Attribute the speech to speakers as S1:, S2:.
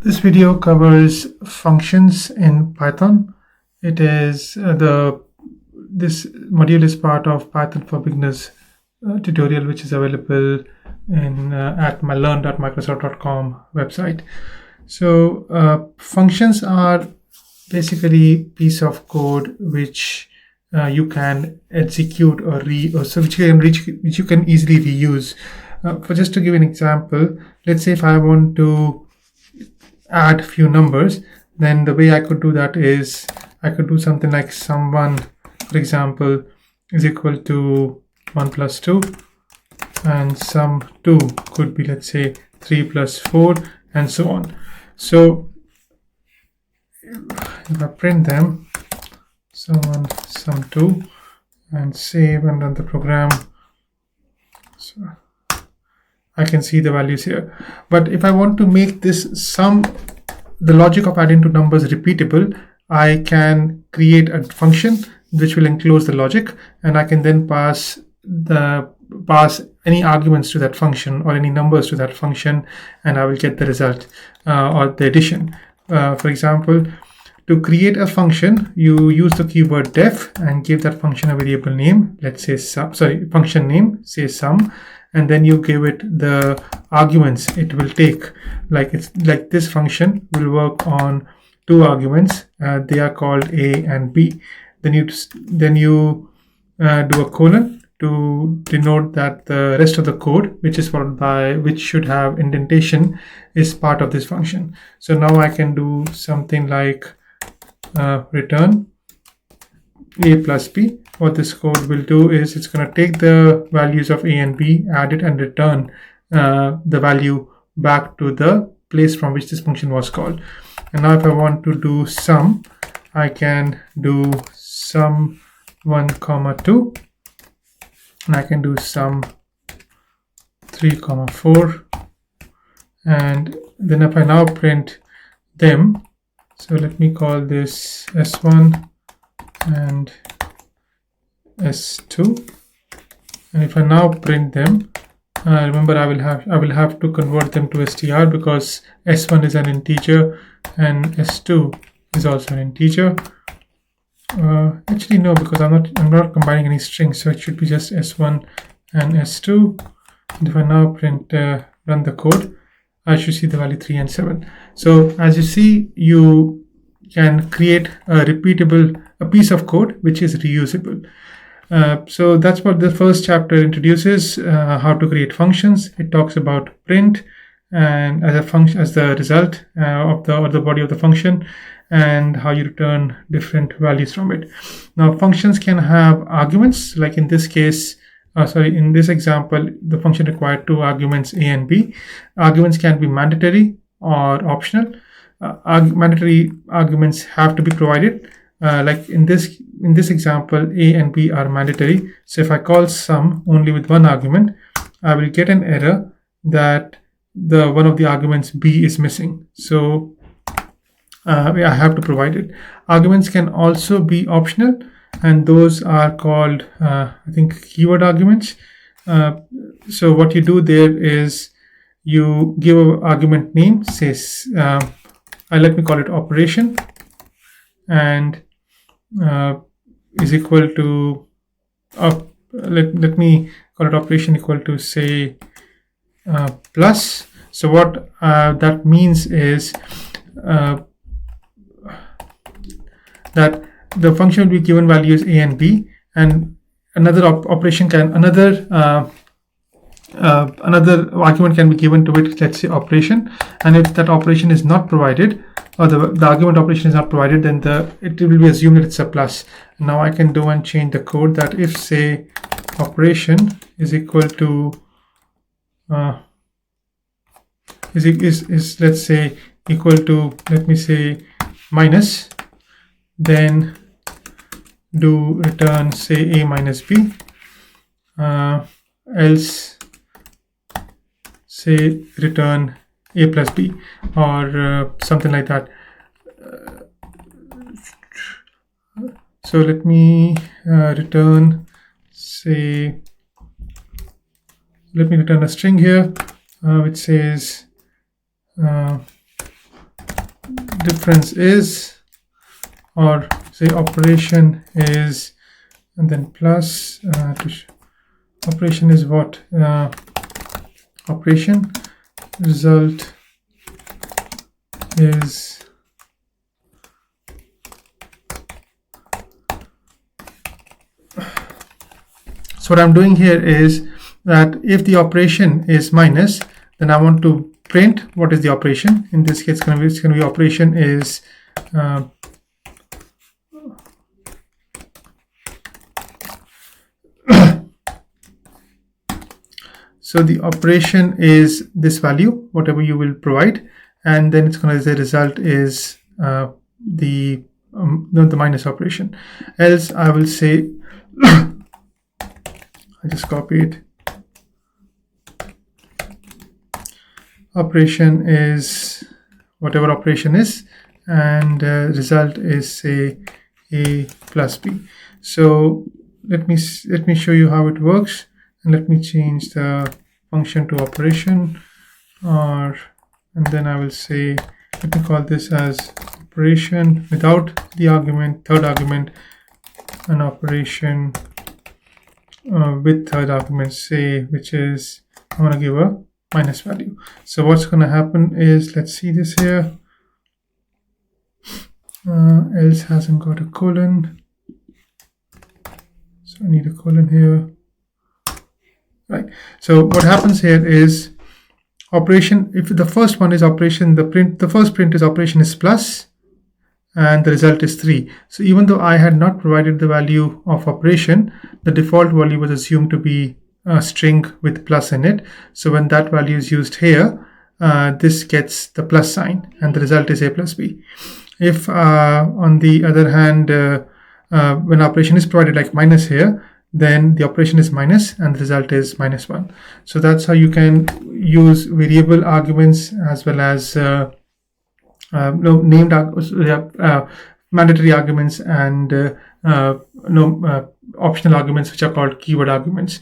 S1: This video covers functions in Python. It is this module is part of Python for Beginners tutorial, which is available in at my learn.microsoft.com website. So functions are basically piece of code which you can execute or which you can easily reuse. For just to give an example, let's say if I want to add few numbers, then the way I could do that is I could do something like sum1, for example, is equal to 1 plus 2, and sum2 could be, let's say, 3 plus 4, and so on. So if I print them, sum1, sum2, and save and run the program, so I can see the values here. But if I want to make this the logic of adding two numbers repeatable, I can create a function which will enclose the logic, and I can then pass any arguments to that function or any numbers to that function, and I will get the result or the addition. For example, to create a function, you use the keyword def and give that function a variable name. Let's say function name, say sum, and then you give it the arguments it will take. Like this function will work on two arguments. They are called a and b. Then you do a colon to denote that the rest of the code, which should have indentation, is part of this function. So now I can do something like return a plus b. What this code will do is it's going to take the values of a and b, add it, and return the value back to the place from which this function was called. And now if I want to do sum, I can do sum 1 comma 2, and I can do sum 3 comma 4, and then if I now print them, so let me call this s1 and s2, and if I now print them, remember I will have to convert them to str because s1 is an integer and s2 is also an integer. Actually no, because I'm not combining any strings, so it should be just s1 and s2. And if I now print run the code, I should see the value 3 and 7. So as you see, you can create a piece of code which is reusable. So that's what the first chapter introduces, how to create functions. It talks about print and as the result of the body of the function, and how you return different values from it. Now functions can have arguments, like in this case, in this example, the function required two arguments, a and b. Arguments can be mandatory or optional. Mandatory arguments have to be provided. Like in this example, a and b are mandatory. So if I call sum only with one argument, I will get an error that one of the arguments b is missing. So I have to provide it. Arguments can also be optional, and those are called I think keyword arguments. So what you do there is you give an argument name, says let me call it operation, and is equal to let me call it operation equal to, say, plus. So what that means is that the function will be given values a and b, and another operation can another argument can be given to it, let's say operation, and if that operation is not provided, or the argument operation is not provided, then it will be assumed that it's a plus. Now I can do and change the code that if, say, operation is equal to is let's say equal to, let me say, minus, then do return, say, a minus b, else say return a plus b, or something like that. So let me return, say, let me return a string here which says difference is, or say operation is, and then plus operation is what? Operation result is so what I'm doing here is that if the operation is minus, then I want to print what is the operation. In this case, it's going to be operation is so the operation is this value, whatever you will provide, and then it's going to say result is the minus operation. Else I will say I just copy it. Operation is whatever operation is, and result is say a plus b. So let me show you how it works, and let me change the function to operation, and then I will say, let me call this as operation without the argument, third argument, an operation with third argument, say, which is I'm going to give a minus value. So what's going to happen is, let's see this here. Else hasn't got a colon, so I need a colon here. Right. So what happens here is operation. If the first one is operation, the first print is operation is plus, and the result is 3. So even though I had not provided the value of operation, the default value was assumed to be a string with plus in it. So when that value is used here, this gets the plus sign, and the result is a plus b. If on the other hand, when operation is provided like minus here, then the operation is minus and the result is -1. So that's how you can use variable arguments as well as named mandatory arguments and optional arguments, which are called keyword arguments.